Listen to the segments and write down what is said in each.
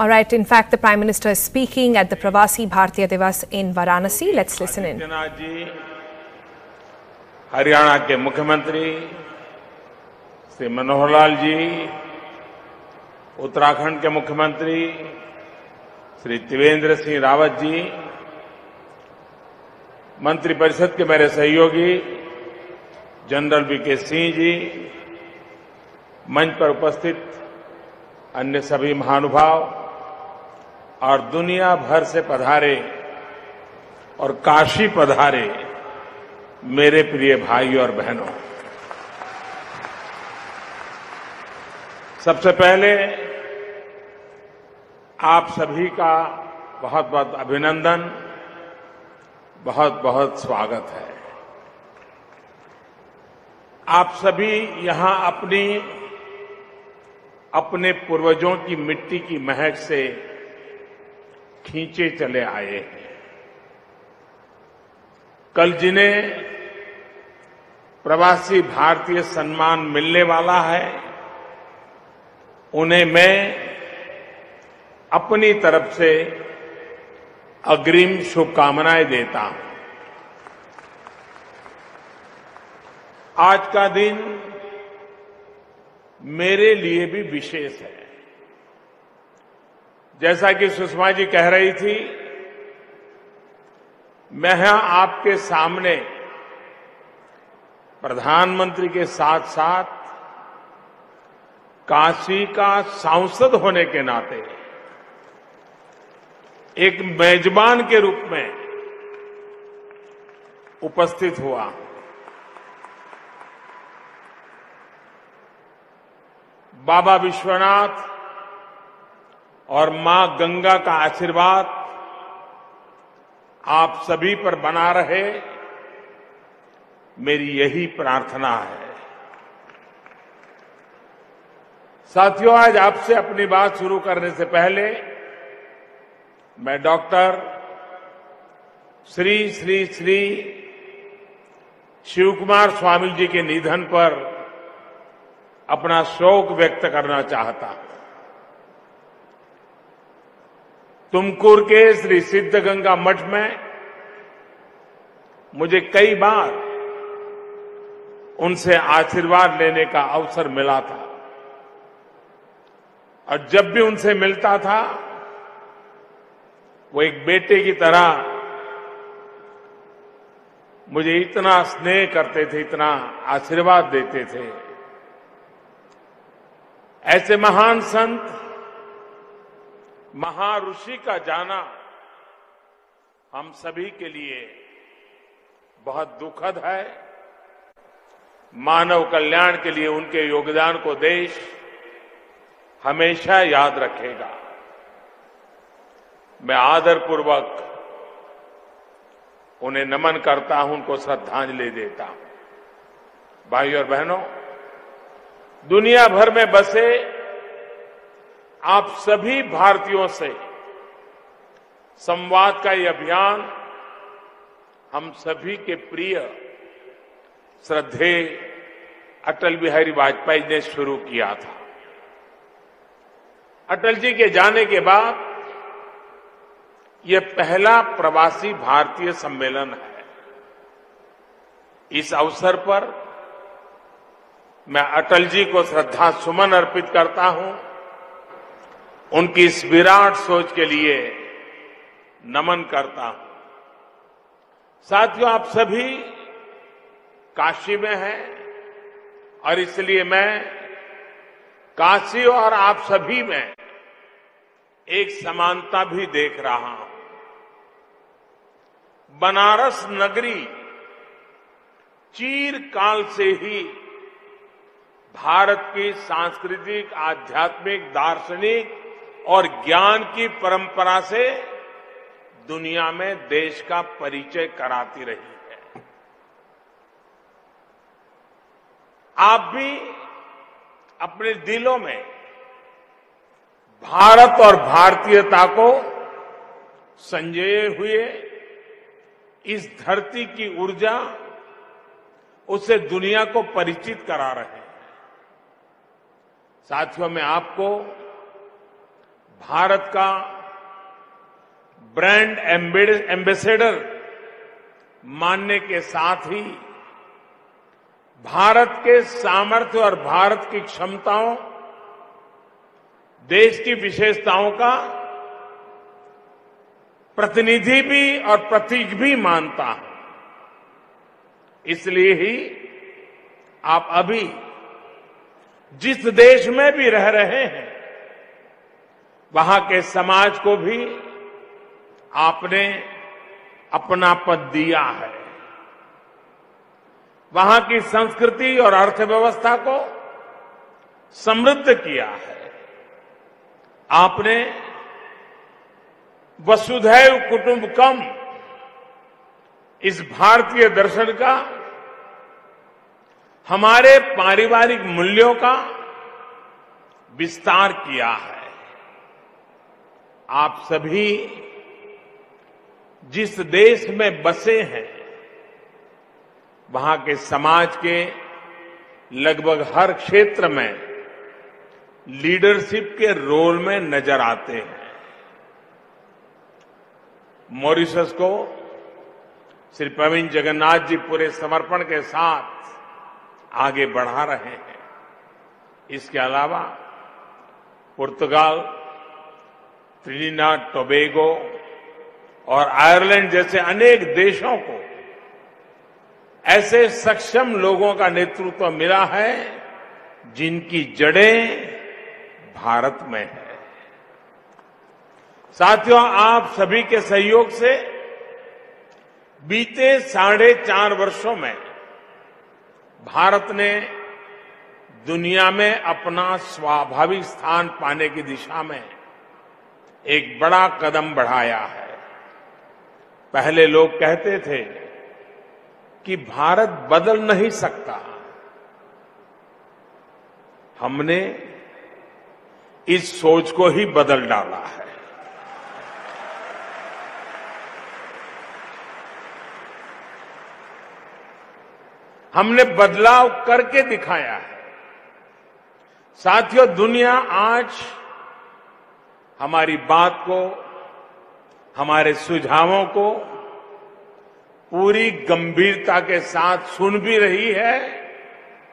All right. In fact, the Prime Minister is speaking at the Pravasi Bharatiya Divas in Varanasi. Let's listen in. जी, हरियाणा के मुख्यमंत्री श्री मनोहर लाल जी, उत्तराखंड के मुख्यमंत्री श्री त्रिवेंद्र सिंह रावत जी, मंत्रिपरिषद के मेरे सहयोगी जनरल वीके सिंह जी, मंच पर उपस्थित अन्य सभी महानुभाव और दुनिया भर से पधारे और काशी पधारे मेरे प्रिय भाई और बहनों, सबसे पहले आप सभी का बहुत बहुत अभिनंदन, बहुत बहुत स्वागत है। आप सभी यहां अपने पूर्वजों की मिट्टी की महक से खींचे चले आए हैं। कल जिन्हें प्रवासी भारतीय सम्मान मिलने वाला है, उन्हें मैं अपनी तरफ से अग्रिम शुभकामनाएं देता हूं। आज का दिन मेरे लिए भी विशेष है। जैसा कि सुषमा जी कह रही थी, मैं यहां आपके सामने प्रधानमंत्री के साथ साथ काशी का सांसद होने के नाते एक मेजबान के रूप में उपस्थित हुआ। बाबा विश्वनाथ और मां गंगा का आशीर्वाद आप सभी पर बना रहे, मेरी यही प्रार्थना है। साथियों, आज आपसे अपनी बात शुरू करने से पहले मैं डॉक्टर श्री श्री श्री शिवकुमार स्वामी जी के निधन पर अपना शोक व्यक्त करना चाहता हूं। तुमकुर के श्री सिद्धगंगा मठ में मुझे कई बार उनसे आशीर्वाद लेने का अवसर मिला था और जब भी उनसे मिलता था, वो एक बेटे की तरह मुझे इतना स्नेह करते थे, इतना आशीर्वाद देते थे। ऐसे महान संत, महाऋषि का जाना हम सभी के लिए बहुत दुखद है। मानव कल्याण के लिए उनके योगदान को देश हमेशा याद रखेगा। मैं आदरपूर्वक उन्हें नमन करता हूं, उनको श्रद्धांजलि देता हूं। भाइयों और बहनों, दुनिया भर में बसे आप सभी भारतीयों से संवाद का ये अभियान हम सभी के प्रिय श्रद्धेय अटल बिहारी वाजपेयी ने शुरू किया था। अटल जी के जाने के बाद यह पहला प्रवासी भारतीय सम्मेलन है। इस अवसर पर मैं अटल जी को श्रद्धा सुमन अर्पित करता हूं, उनकी इस विराट सोच के लिए नमन करता हूं। साथियों, आप सभी काशी में हैं और इसलिए मैं काशी और आप सभी में एक समानता भी देख रहा हूं। बनारस नगरी चिरकाल से ही भारत की सांस्कृतिक, आध्यात्मिक, दार्शनिक और ज्ञान की परंपरा से दुनिया में देश का परिचय कराती रही है। आप भी अपने दिलों में भारत और भारतीयता को संजोए हुए इस धरती की ऊर्जा, उसे दुनिया को परिचित करा रहे हैं। साथियों, मैं आपको भारत का ब्रांड एम्बेसडर मानने के साथ ही भारत के सामर्थ्य और भारत की क्षमताओं, देश की विशेषताओं का प्रतिनिधि भी और प्रतीक भी मानता हूं। इसलिए ही आप अभी जिस देश में भी रह रहे हैं, वहां के समाज को भी आपने अपनापन दिया है। वहां की संस्कृति और अर्थव्यवस्था को समृद्ध किया है। आपने वसुधैव कुटुंबकम इस भारतीय दर्शन का, हमारे पारिवारिक मूल्यों का विस्तार किया है। आप सभी जिस देश में बसे हैं, वहां के समाज के लगभग हर क्षेत्र में लीडरशिप के रोल में नजर आते हैं। मॉरिशस को श्री प्रवीण जगन्नाथ जी पूरे समर्पण के साथ आगे बढ़ा रहे हैं। इसके अलावा पुर्तगाल, ट्रिनिडाद टोबैगो और आयरलैंड जैसे अनेक देशों को ऐसे सक्षम लोगों का नेतृत्व मिला है जिनकी जड़ें भारत में है। साथियों, आप सभी के सहयोग से बीते 4.5 वर्षों में भारत ने दुनिया में अपना स्वाभाविक स्थान पाने की दिशा में एक बड़ा कदम बढ़ाया है। पहले लोग कहते थे कि भारत बदल नहीं सकता। हमने इस सोच को ही बदल डाला है। हमने बदलाव करके दिखाया है। साथियों, दुनिया आज हमारी बात को, हमारे सुझावों को पूरी गंभीरता के साथ सुन भी रही है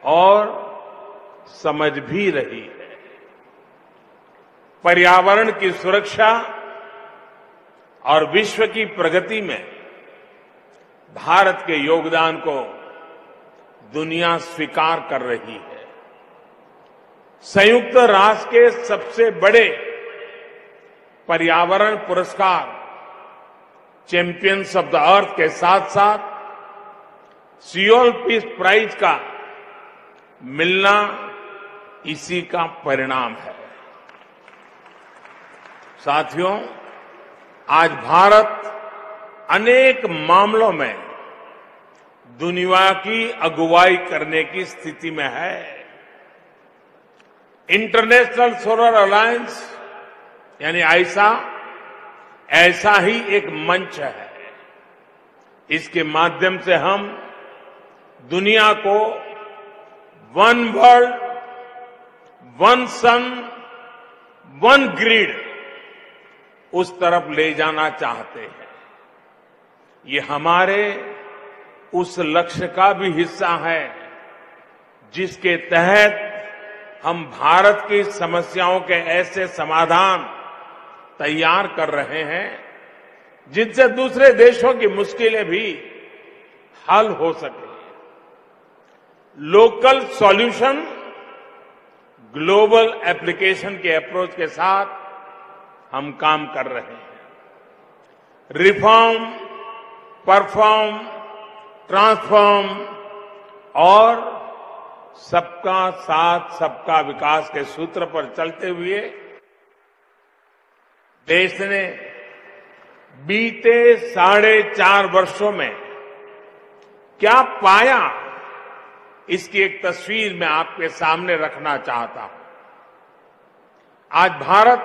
और समझ भी रही है। पर्यावरण की सुरक्षा और विश्व की प्रगति में भारत के योगदान को दुनिया स्वीकार कर रही है। संयुक्त राष्ट्र के सबसे बड़े पर्यावरण पुरस्कार चैंपियंस ऑफ द अर्थ के साथ साथ सियोल पीस प्राइज का मिलना इसी का परिणाम है। साथियों, आज भारत अनेक मामलों में दुनिया की अगुवाई करने की स्थिति में है। इंटरनेशनल सोलर अलायंस यानी आईसा ऐसा ही एक मंच है। इसके माध्यम से हम दुनिया को वन वर्ल्ड, वन सन, वन ग्रिड उस तरफ ले जाना चाहते हैं। ये हमारे उस लक्ष्य का भी हिस्सा है जिसके तहत हम भारत की समस्याओं के ऐसे समाधान तैयार कर रहे हैं जिनसे दूसरे देशों की मुश्किलें भी हल हो सके। लोकल सॉल्यूशन, ग्लोबल एप्लीकेशन के अप्रोच के साथ हम काम कर रहे हैं। रिफॉर्म, परफॉर्म, ट्रांसफॉर्म और सबका साथ सबका विकास के सूत्र पर चलते हुए देश ने बीते 4.5 वर्षों में क्या पाया, इसकी एक तस्वीर मैं आपके सामने रखना चाहता हूं। आज भारत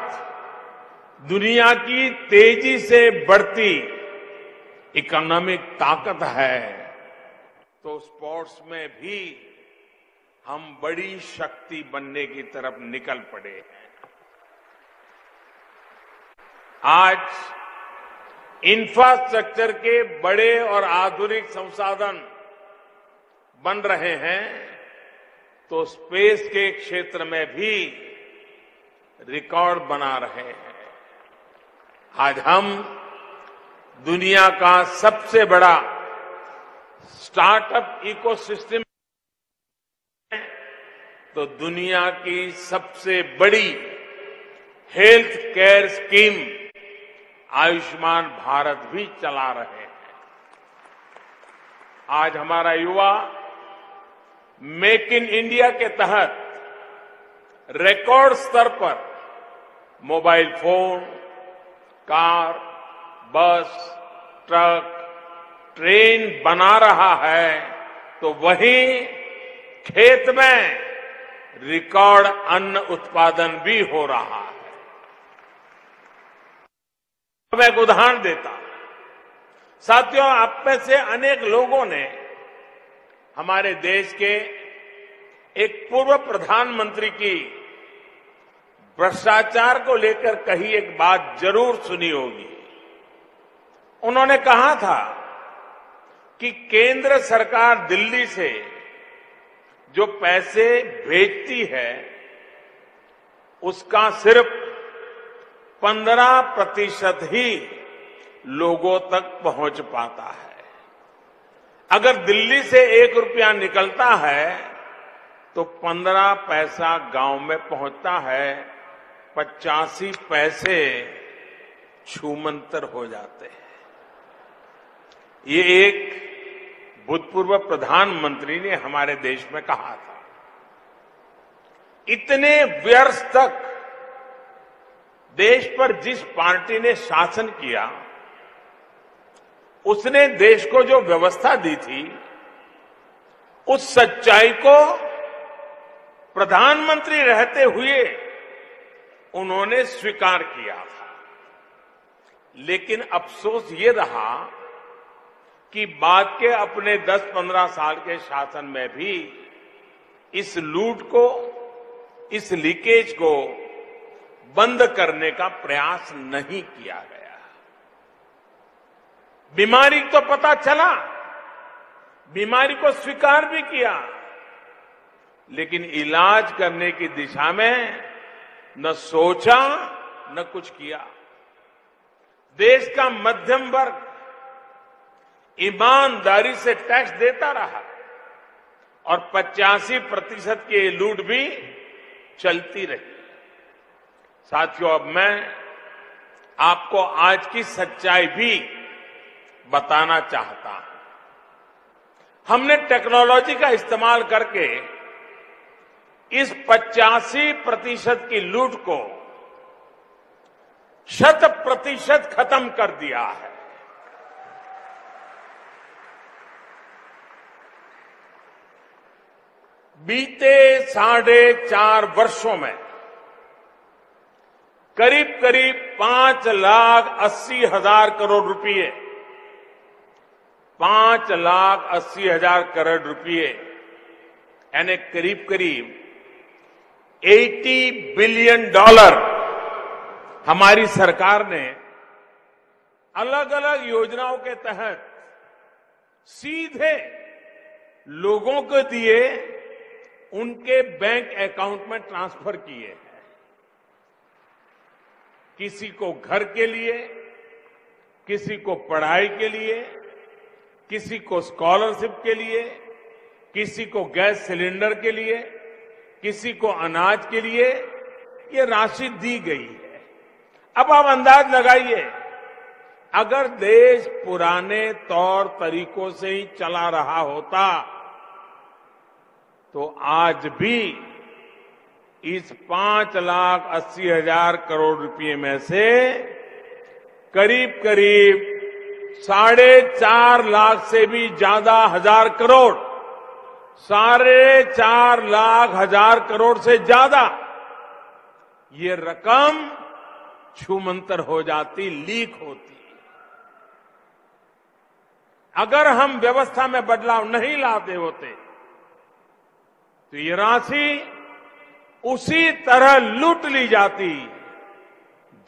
दुनिया की तेजी से बढ़ती इकोनॉमिक ताकत है, तो स्पोर्ट्स में भी हम बड़ी शक्ति बनने की तरफ निकल पड़े हैं। आज इंफ्रास्ट्रक्चर के बड़े और आधुनिक संसाधन बन रहे हैं तो स्पेस के क्षेत्र में भी रिकॉर्ड बना रहे हैं। आज हम दुनिया का सबसे बड़ा स्टार्टअप इकोसिस्टम तो दुनिया की सबसे बड़ी health care scheme Ayushman Bharat भी चला रहे हैं। आज हमारा युवा मेक इन इंडिया के तहत रिकॉर्ड स्तर पर मोबाइल फोन, कार, बस, ट्रक, ट्रेन बना रहा है तो वहीं खेत में रिकॉर्ड अन्न उत्पादन भी हो रहा है। मैं एक उदाहरण देता हूं। साथियों, आप में से अनेक लोगों ने हमारे देश के एक पूर्व प्रधानमंत्री की भ्रष्टाचार को लेकर कही एक बात जरूर सुनी होगी। उन्होंने कहा था कि केंद्र सरकार दिल्ली से जो पैसे भेजती है उसका सिर्फ 15% ही लोगों तक पहुंच पाता है। अगर दिल्ली से 1 रुपया निकलता है तो 15 पैसा गांव में पहुंचता है, 85 पैसे छूमंतर हो जाते हैं। ये एक भूतपूर्व प्रधानमंत्री ने हमारे देश में कहा था। इतने वर्ष तक देश पर जिस पार्टी ने शासन किया उसने देश को जो व्यवस्था दी थी उस सच्चाई को प्रधानमंत्री रहते हुए उन्होंने स्वीकार किया था। लेकिन अफसोस ये रहा कि बाद के अपने 10-15 साल के शासन में भी इस लूट को, इस लीकेज को बंद करने का प्रयास नहीं किया गया। बीमारी तो पता चला, बीमारी को स्वीकार भी किया, लेकिन इलाज करने की दिशा में न सोचा न कुछ किया। देश का मध्यम वर्ग ईमानदारी से टैक्स देता रहा और 85% की लूट भी चलती रही। साथियों, अब मैं आपको आज की सच्चाई भी बताना चाहता हूं। हमने टेक्नोलॉजी का इस्तेमाल करके इस 85% की लूट को 100% खत्म कर दिया है। बीते 4.5 वर्षों में करीब 5,80,000 करोड़ रुपए, 5,80,000 करोड़ रुपए यानी करीब 80 बिलियन डॉलर हमारी सरकार ने अलग अलग योजनाओं के तहत सीधे लोगों को दिए, उनके बैंक अकाउंट में ट्रांसफर किए हैं। किसी को घर के लिए, किसी को पढ़ाई के लिए, किसी को स्कॉलरशिप के लिए, किसी को गैस सिलेंडर के लिए, किसी को अनाज के लिए ये राशि दी गई है। अब आप अंदाज लगाइए, अगर देश पुराने तौर तरीकों से ही चला रहा होता तो आज भी इस 5,80,000 करोड़ रुपए में से करीब 4.5 लाख से भी ज्यादा हजार करोड़, 4.5 लाख हजार करोड़ से ज्यादा ये रकम छूमंतर हो जाती, लीक होती। अगर हम व्यवस्था में बदलाव नहीं लाते होते तो ये राशि उसी तरह लूट ली जाती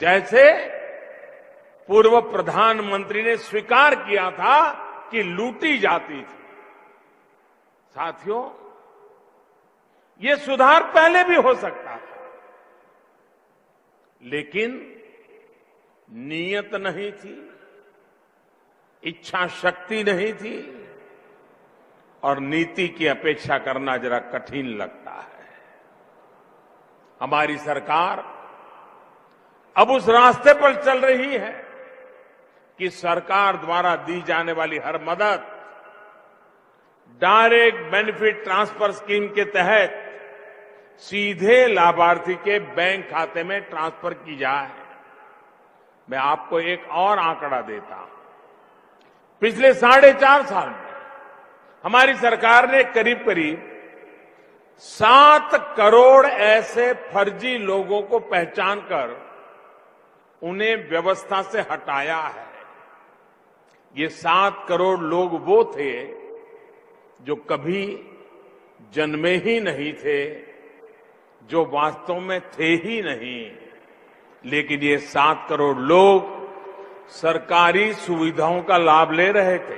जैसे पूर्व प्रधानमंत्री ने स्वीकार किया था कि लूटी जाती थी। साथियों, ये सुधार पहले भी हो सकता था, लेकिन नीयत नहीं थी, इच्छा शक्ति नहीं थी और नीति की अपेक्षा करना जरा कठिन लगता है। हमारी सरकार अब उस रास्ते पर चल रही है कि सरकार द्वारा दी जाने वाली हर मदद डायरेक्ट बेनिफिट ट्रांसफर स्कीम के तहत सीधे लाभार्थी के बैंक खाते में ट्रांसफर की जाए। मैं आपको एक और आंकड़ा देता हूं। पिछले 4.5 साल में हमारी सरकार ने करीब करीब 7 करोड़ ऐसे फर्जी लोगों को पहचान कर उन्हें व्यवस्था से हटाया है। ये 7 करोड़ लोग वो थे जो कभी जन्मे ही नहीं थे, जो वास्तव में थे ही नहीं, लेकिन ये 7 करोड़ लोग सरकारी सुविधाओं का लाभ ले रहे थे।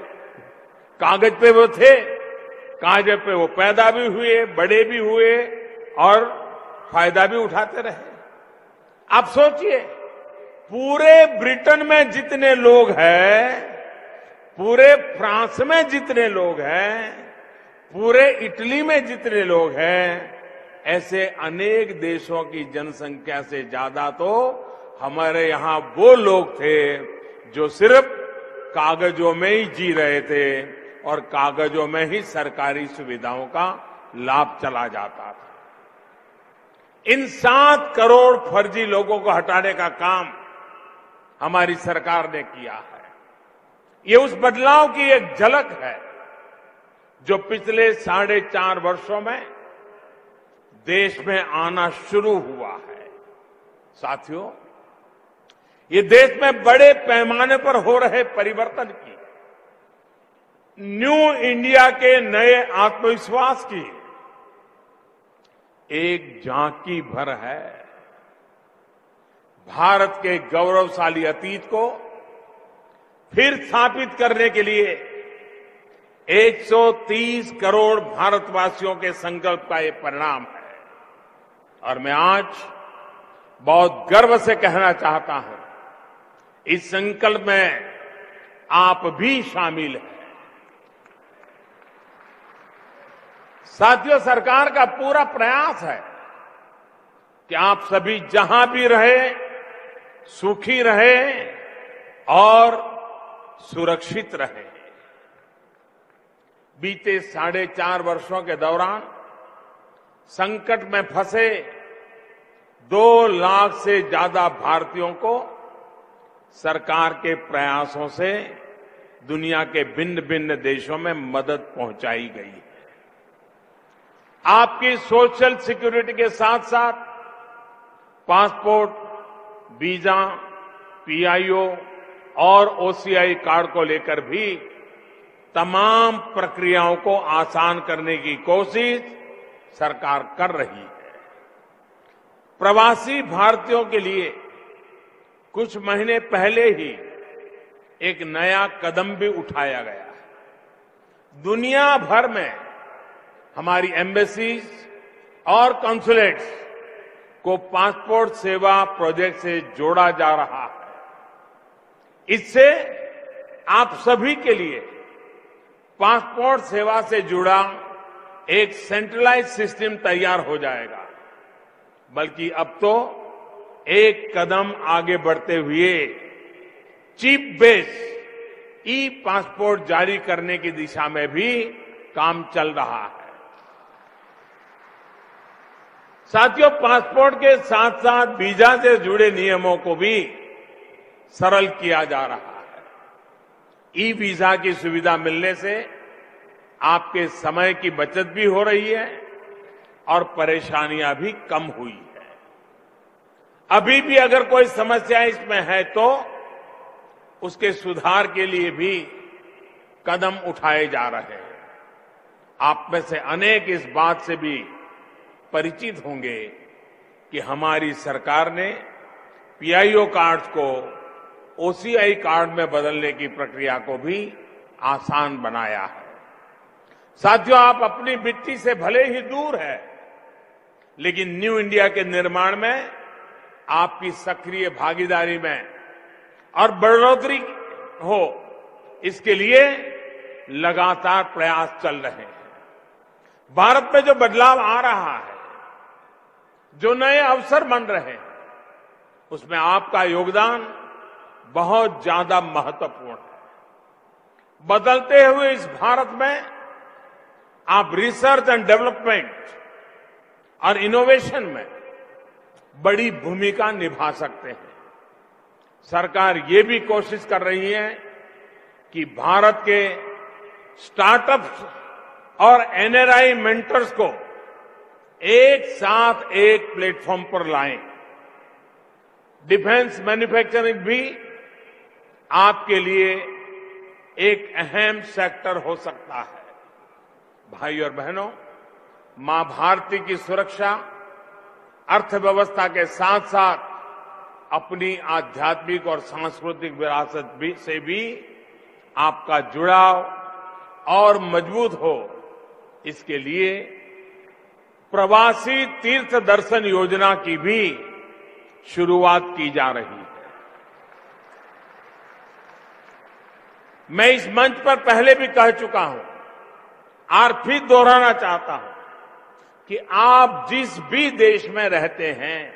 कागज पे वो थे, कागज पे वो पैदा भी हुए, बड़े भी हुए और फायदा भी उठाते रहे। आप सोचिए, पूरे ब्रिटेन में जितने लोग हैं, पूरे फ्रांस में जितने लोग हैं, पूरे इटली में जितने लोग हैं, ऐसे अनेक देशों की जनसंख्या से ज्यादा तो हमारे यहां वो लोग थे जो सिर्फ कागजों में ही जी रहे थे और कागजों में ही सरकारी सुविधाओं का लाभ चला जाता था। इन 7 करोड़ फर्जी लोगों को हटाने का काम हमारी सरकार ने किया है। ये उस बदलाव की एक झलक है जो पिछले 4.5 वर्षों में देश में आना शुरू हुआ है। साथियों, ये देश में बड़े पैमाने पर हो रहे परिवर्तन की, न्यू इंडिया के नए आत्मविश्वास की एक झांकी भर है। भारत के गौरवशाली अतीत को फिर स्थापित करने के लिए 130 करोड़ भारतवासियों के संकल्प का ये परिणाम है। और मैं आज बहुत गर्व से कहना चाहता हूं, इस संकल्प में आप भी शामिल हैं। साथियों, सरकार का पूरा प्रयास है कि आप सभी जहां भी रहे, सुखी रहे और सुरक्षित रहे। बीते 4.5 वर्षों के दौरान संकट में फंसे 2 लाख से ज्यादा भारतीयों को सरकार के प्रयासों से दुनिया के भिन्न भिन्न देशों में मदद पहुंचाई गई है। आपकी सोशल सिक्योरिटी के साथ साथ पासपोर्ट, वीजा, पीआईओ और ओसीआई कार्ड को लेकर भी तमाम प्रक्रियाओं को आसान करने की कोशिश सरकार कर रही है। प्रवासी भारतीयों के लिए कुछ महीने पहले ही एक नया कदम भी उठाया गया है। दुनिया भर में हमारी एम्बेसीज और कॉन्सुलेट्स को पासपोर्ट सेवा प्रोजेक्ट से जोड़ा जा रहा है। इससे आप सभी के लिए पासपोर्ट सेवा से जुड़ा एक सेंट्रलाइज्ड सिस्टम तैयार हो जाएगा। बल्कि अब तो एक कदम आगे बढ़ते हुए चिप बेस ई पासपोर्ट जारी करने की दिशा में भी काम चल रहा है। साथियों, पासपोर्ट के साथ साथ वीजा से जुड़े नियमों को भी सरल किया जा रहा है। ई वीजा की सुविधा मिलने से आपके समय की बचत भी हो रही है और परेशानियां भी कम हुई है। अभी भी अगर कोई समस्या इसमें है तो उसके सुधार के लिए भी कदम उठाए जा रहे हैं। आप में से अनेक इस बात से भी परिचित होंगे कि हमारी सरकार ने पीआईओ कार्ड्स को ओसीआई कार्ड में बदलने की प्रक्रिया को भी आसान बनाया है। साथियों, आप अपनी मिट्टी से भले ही दूर है, लेकिन न्यू इंडिया के निर्माण में आपकी सक्रिय भागीदारी में और बढ़ोतरी हो, इसके लिए लगातार प्रयास चल रहे हैं। भारत में जो बदलाव आ रहा है, जो नए अवसर बन रहे हैं, उसमें आपका योगदान बहुत ज्यादा महत्वपूर्ण है। बदलते हुए इस भारत में आप रिसर्च एंड डेवलपमेंट और इनोवेशन में बड़ी भूमिका निभा सकते हैं। सरकार ये भी कोशिश कर रही है कि भारत के स्टार्टअप्स और एनआरआई मेंटर्स को एक साथ एक प्लेटफॉर्म पर लाएं। डिफेंस मैन्युफैक्चरिंग भी आपके लिए एक अहम सेक्टर हो सकता है। भाई और बहनों, मां भारती की सुरक्षा अर्थव्यवस्था के साथ साथ अपनी आध्यात्मिक और सांस्कृतिक विरासत से भी आपका जुड़ाव और मजबूत हो, इसके लिए प्रवासी तीर्थ दर्शन योजना की भी शुरुआत की जा रही है। मैं इस मंच पर पहले भी कह चुका हूं और फिर दोहराना चाहता हूं कि आप जिस भी देश में रहते हैं,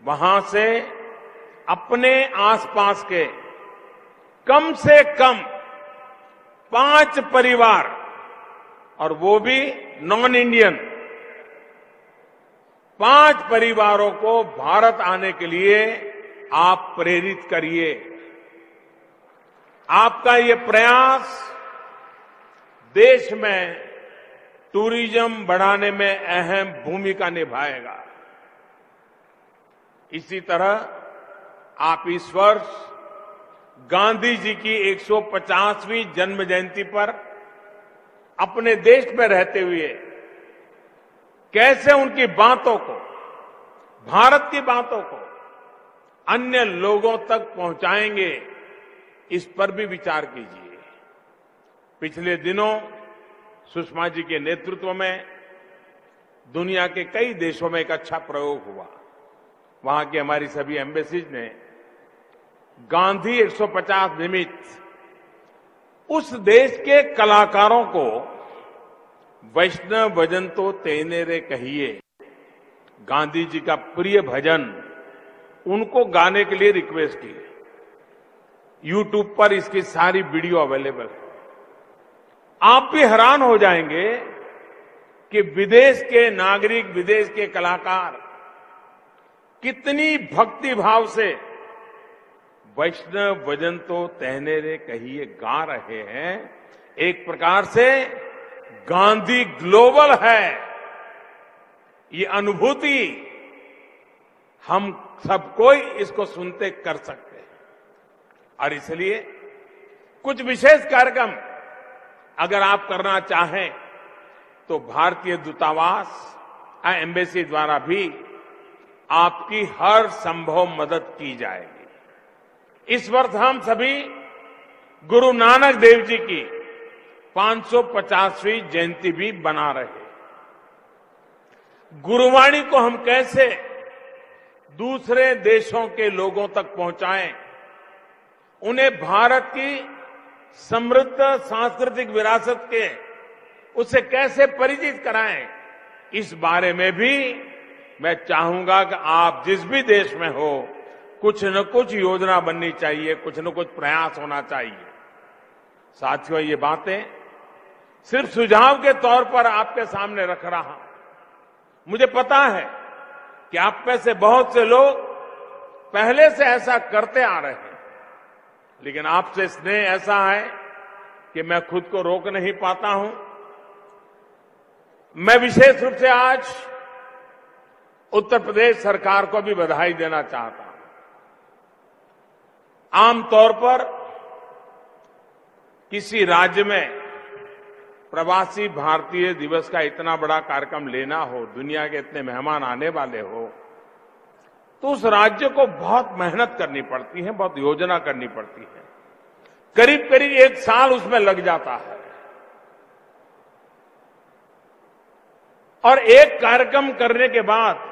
वहां से अपने आसपास के कम से कम 5 परिवार, और वो भी नॉन इंडियन, 5 परिवारों को भारत आने के लिए आप प्रेरित करिए। आपका ये प्रयास देश में टूरिज्म बढ़ाने में अहम भूमिका निभाएगा। इसी तरह आप इस वर्ष गांधी जी की 150वीं जन्म जयंती पर अपने देश में रहते हुए कैसे उनकी बातों को, भारत की बातों को अन्य लोगों तक पहुंचाएंगे, इस पर भी विचार कीजिए। पिछले दिनों सुषमा जी के नेतृत्व में दुनिया के कई देशों में एक अच्छा प्रयोग हुआ। वहां की हमारी सभी एम्बेसीज ने गांधी 150 निमित्त उस देश के कलाकारों को वैष्णव भजन तो तेने रे कहिए, गांधी जी का प्रिय भजन, उनको गाने के लिए रिक्वेस्ट की। यूट्यूब पर इसकी सारी वीडियो अवेलेबल है। आप भी हैरान हो जाएंगे कि विदेश के नागरिक, विदेश के कलाकार कितनी भक्ति भाव से वैष्णव भजन तो तहने रे कहिए गा रहे हैं। एक प्रकार से गांधी ग्लोबल है। ये अनुभूति हम सब कोई इसको सुनते कर सकते हैं। और इसलिए कुछ विशेष कार्यक्रम अगर आप करना चाहें तो भारतीय दूतावास एम्बेसी द्वारा भी आपकी हर संभव मदद की जाएगी। इस वर्ष हम सभी गुरु नानक देव जी की 550वीं जयंती भी बना रहे। गुरुवाणी को हम कैसे दूसरे देशों के लोगों तक पहुंचाएं, उन्हें भारत की समृद्ध सांस्कृतिक विरासत के उसे कैसे परिचित कराएं, इस बारे में भी मैं चाहूंगा कि आप जिस भी देश में हो, कुछ न कुछ योजना बननी चाहिए, कुछ न कुछ प्रयास होना चाहिए। साथियों, ये बातें सिर्फ सुझाव के तौर पर आपके सामने रख रहा हूं। मुझे पता है कि आप में से बहुत से लोग पहले से ऐसा करते आ रहे हैं, लेकिन आपसे स्नेह ऐसा है कि मैं खुद को रोक नहीं पाता हूं। मैं विशेष रूप से आज उत्तर प्रदेश सरकार को भी बधाई देना चाहता हूं। आमतौर पर किसी राज्य में प्रवासी भारतीय दिवस का इतना बड़ा कार्यक्रम लेना हो, दुनिया के इतने मेहमान आने वाले हो, तो उस राज्य को बहुत मेहनत करनी पड़ती है, बहुत योजना करनी पड़ती है। करीब करीब 1 साल उसमें लग जाता है और एक कार्यक्रम करने के बाद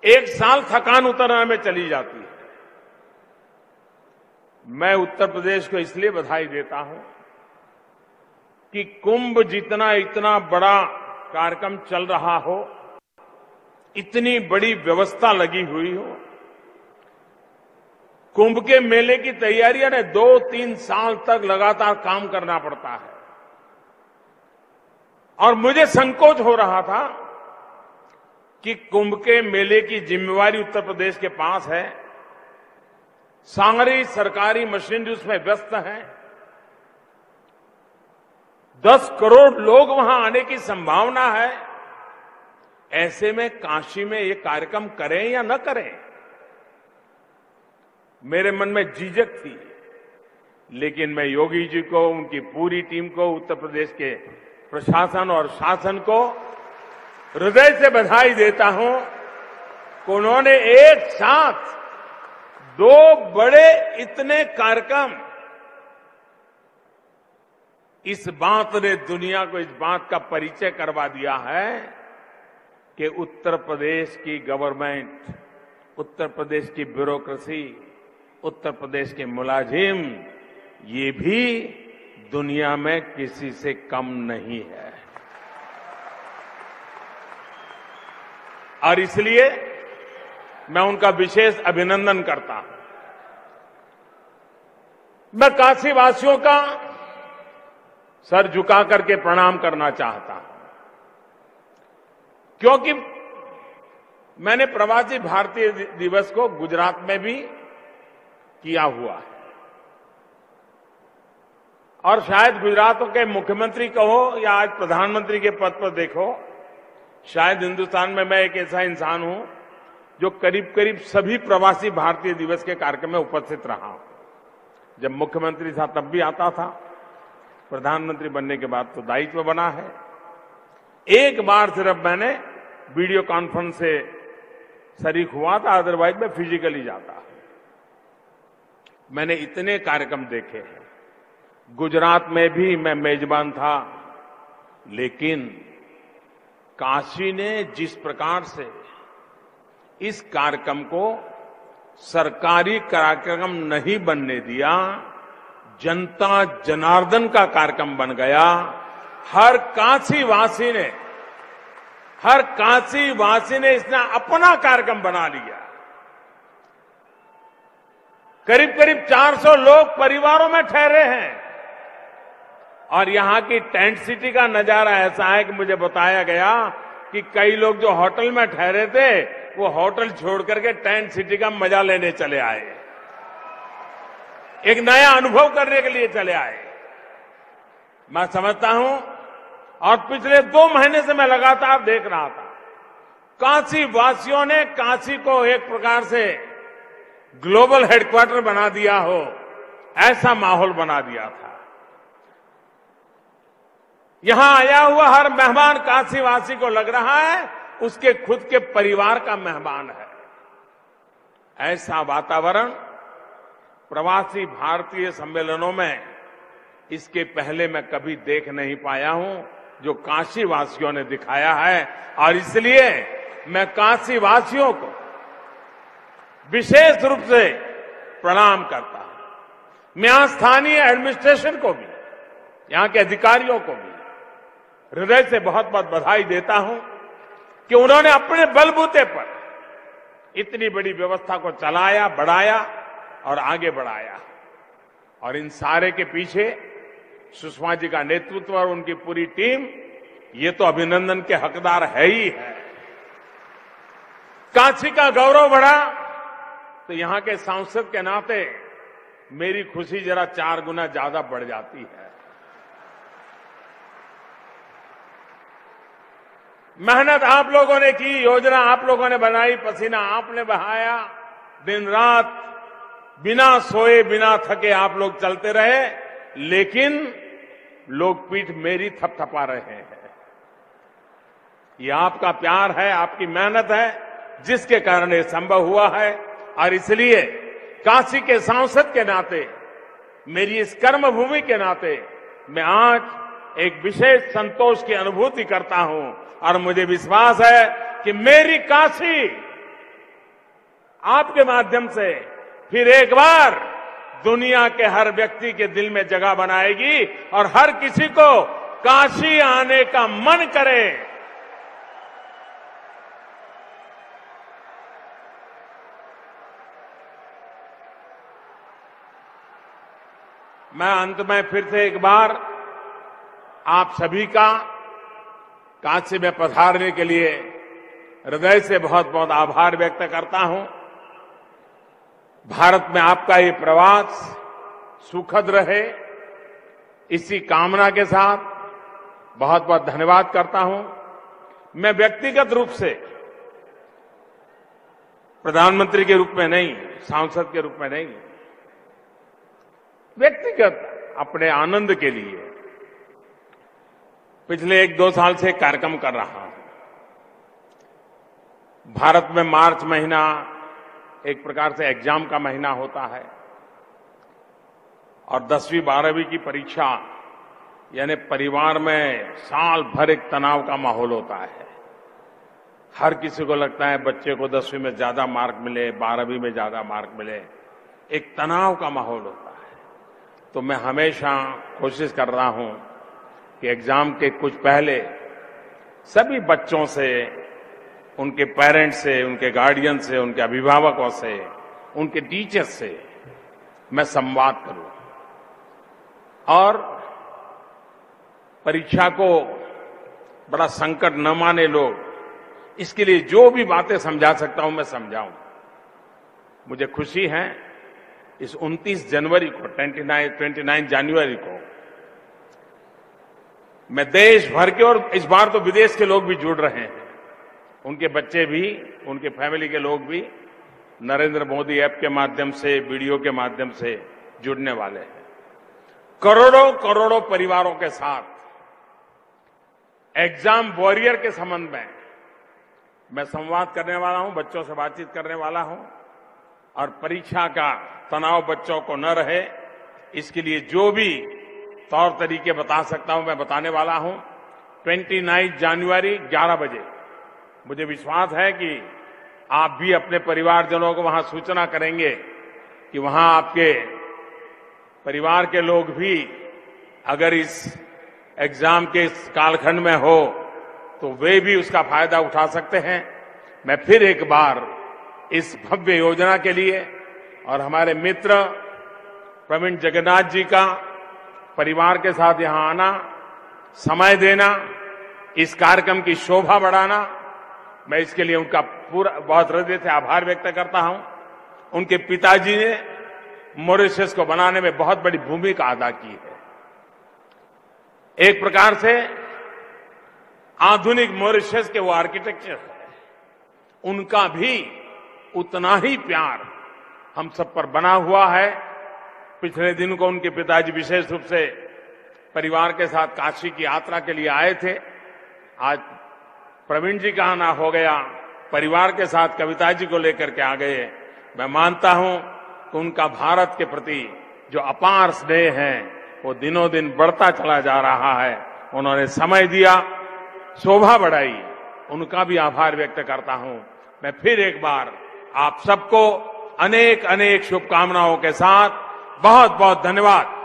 1 साल थकान उतरने में चली जाती है। मैं उत्तर प्रदेश को इसलिए बधाई देता हूं कि कुंभ जितना इतना बड़ा कार्यक्रम चल रहा हो, इतनी बड़ी व्यवस्था लगी हुई हो, कुंभ के मेले की तैयारियां ने 2-3 साल तक लगातार काम करना पड़ता है। और मुझे संकोच हो रहा था कि कुंभ के मेले की जिम्मेवारी उत्तर प्रदेश के पास है, सारी सरकारी मशीनरी उसमें व्यस्त है, 10 करोड़ लोग वहां आने की संभावना है। ऐसे में काशी में ये कार्यक्रम करें या न करें, मेरे मन में झिझक थी। लेकिन मैं योगी जी को, उनकी पूरी टीम को, उत्तर प्रदेश के प्रशासन और शासन को हृदय से बधाई देता हूं कि उन्होंने एक साथ 2 बड़े इतने कार्यक्रम, इस बात ने दुनिया को इस बात का परिचय करवा दिया है कि उत्तर प्रदेश की गवर्नमेंट, उत्तर प्रदेश की ब्यूरोक्रेसी, उत्तर प्रदेश के मुलाजिम, ये भी दुनिया में किसी से कम नहीं है। और इसलिए मैं उनका विशेष अभिनंदन करता हूं। मैं काशी वासियों का सर झुका करके प्रणाम करना चाहता हूं, क्योंकि मैंने प्रवासी भारतीय दिवस को गुजरात में भी किया हुआ है। और शायद गुजरात के मुख्यमंत्री कहो या आज प्रधानमंत्री के पद पर देखो, शायद हिंदुस्तान में मैं एक ऐसा इंसान हूं जो करीब करीब सभी प्रवासी भारतीय दिवस के कार्यक्रम में उपस्थित रहा हूं। जब मुख्यमंत्री था तब भी आता था, प्रधानमंत्री बनने के बाद तो दायित्व बना है। एक बार सिर्फ मैंने वीडियो कॉन्फ्रेंस से शरीक हुआ था, अदरवाइज मैं फिजिकली जाता। मैंने इतने कार्यक्रम देखे हैं। गुजरात में भी मैं मेजबान था, लेकिन काशी ने जिस प्रकार से इस कार्यक्रम को सरकारी कार्यक्रम नहीं बनने दिया, जनता जनार्दन का कार्यक्रम बन गया। हर काशी वासी ने इसने अपना कार्यक्रम बना लिया। करीब करीब 400 लोग परिवारों में ठहरे हैं। और यहां की टेंट सिटी का नजारा ऐसा है कि मुझे बताया गया कि कई लोग जो होटल में ठहरे थे, वो होटल छोड़ करके टेंट सिटी का मजा लेने चले आए, एक नया अनुभव करने के लिए चले आए। मैं समझता हूं, और पिछले 2 महीने से मैं लगातार देख रहा था, काशी वासियों ने काशी को एक प्रकार से ग्लोबल हेडक्वार्टर बना दिया हो, ऐसा माहौल बना दिया था। यहां आया हुआ हर मेहमान काशीवासी को लग रहा है उसके खुद के परिवार का मेहमान है। ऐसा वातावरण प्रवासी भारतीय सम्मेलनों में इसके पहले मैं कभी देख नहीं पाया हूं, जो काशीवासियों ने दिखाया है। और इसलिए मैं काशीवासियों को विशेष रूप से प्रणाम करता हूं। मैं यहां स्थानीय एडमिनिस्ट्रेशन को भी, यहां के अधिकारियों को भी हृदय से बहुत बहुत बधाई देता हूं कि उन्होंने अपने बलबूते पर इतनी बड़ी व्यवस्था को चलाया, बढ़ाया और आगे बढ़ाया। और इन सारे के पीछे सुषमा जी का नेतृत्व और उनकी पूरी टीम, ये तो अभिनंदन के हकदार है ही है। काशी का गौरव बढ़ा तो यहां के सांसद के नाते मेरी खुशी जरा 4 गुना ज्यादा बढ़ जाती है। मेहनत आप लोगों ने की, योजना आप लोगों ने बनाई, पसीना आपने बहाया, दिन रात बिना सोए बिना थके आप लोग चलते रहे, लेकिन लोग पीठ मेरी थपथपा रहे हैं। ये आपका प्यार है, आपकी मेहनत है, जिसके कारण ये संभव हुआ है। और इसलिए काशी के सांसद के नाते, मेरी इस कर्मभूमि के नाते मैं आज एक विशेष संतोष की अनुभूति करता हूं और मुझे विश्वास है कि मेरी काशी आपके माध्यम से फिर एक बार दुनिया के हर व्यक्ति के दिल में जगह बनाएगी और हर किसी को काशी आने का मन करे। मैं अंत में फिर से एक बार आप सभी का काशी में पधारने के लिए हृदय से बहुत बहुत आभार व्यक्त करता हूं। भारत में आपका ये प्रवास सुखद रहे, इसी कामना के साथ बहुत बहुत धन्यवाद करता हूं। मैं व्यक्तिगत रूप से प्रधानमंत्री के रूप में नहीं, सांसद के रूप में नहीं, व्यक्तिगत अपने आनंद के लिए पिछले 1-2 साल से कार्यक्रम कर रहा हूं। भारत में मार्च महीना एक प्रकार से एग्जाम का महीना होता है और 10वीं 12वीं की परीक्षा यानी परिवार में साल भर एक तनाव का माहौल होता है। हर किसी को लगता है बच्चे को 10वीं में ज्यादा मार्क मिले, 12वीं में ज्यादा मार्क मिले, एक तनाव का माहौल होता है। तो मैं हमेशा कोशिश कर रहा हूं कि एग्जाम के कुछ पहले सभी बच्चों से, उनके पेरेंट्स से, उनके गार्डियन से, उनके अभिभावकों से, उनके टीचर्स से मैं संवाद करूं और परीक्षा को बड़ा संकट न माने लोग, इसके लिए जो भी बातें समझा सकता हूं मैं समझाऊं। मुझे खुशी है इस 29 जनवरी को, 29 जनवरी को मैं देश भर के और इस बार तो विदेश के लोग भी जुड़ रहे हैं, उनके बच्चे भी, उनके फैमिली के लोग भी नरेंद्र मोदी ऐप के माध्यम से, वीडियो के माध्यम से जुड़ने वाले हैं। करोड़ों करोड़ों परिवारों के साथ एग्जाम वॉरियर के संबंध में मैं संवाद करने वाला हूं, बच्चों से बातचीत करने वाला हूं और परीक्षा का तनाव बच्चों को न रहे, इसके लिए जो भी तौर तरीके बता सकता हूं मैं बताने वाला हूं। 29 जनवरी 11 बजे मुझे विश्वास है कि आप भी अपने परिवारजनों को वहां सूचना करेंगे कि वहां आपके परिवार के लोग भी अगर इस एग्जाम के इस कालखंड में हो तो वे भी उसका फायदा उठा सकते हैं। मैं फिर एक बार इस भव्य योजना के लिए और हमारे मित्र प्रवीण जगन्नाथ जी का परिवार के साथ यहां आना, समय देना, इस कार्यक्रम की शोभा बढ़ाना, मैं इसके लिए उनका पूरा बहुत हृदय से आभार व्यक्त करता हूं। उनके पिताजी ने मॉरिशस को बनाने में बहुत बड़ी भूमिका अदा की है। एक प्रकार से आधुनिक मॉरिशस के वो आर्किटेक्चर है, उनका भी उतना ही प्यार हम सब पर बना हुआ है। पिछले दिन को उनके पिताजी विशेष रूप से परिवार के साथ काशी की यात्रा के लिए आए थे। आज प्रवीण जी का आना हो गया, परिवार के साथ कविता जी को लेकर के आ गए। मैं मानता हूं कि उनका भारत के प्रति जो अपार स्नेह है वो दिनों दिन बढ़ता चला जा रहा है। उन्होंने समय दिया, शोभा बढ़ाई, उनका भी आभार व्यक्त करता हूं। मैं फिर एक बार आप सबको अनेक अनेक शुभकामनाओं के साथ बहुत बहुत धन्यवाद।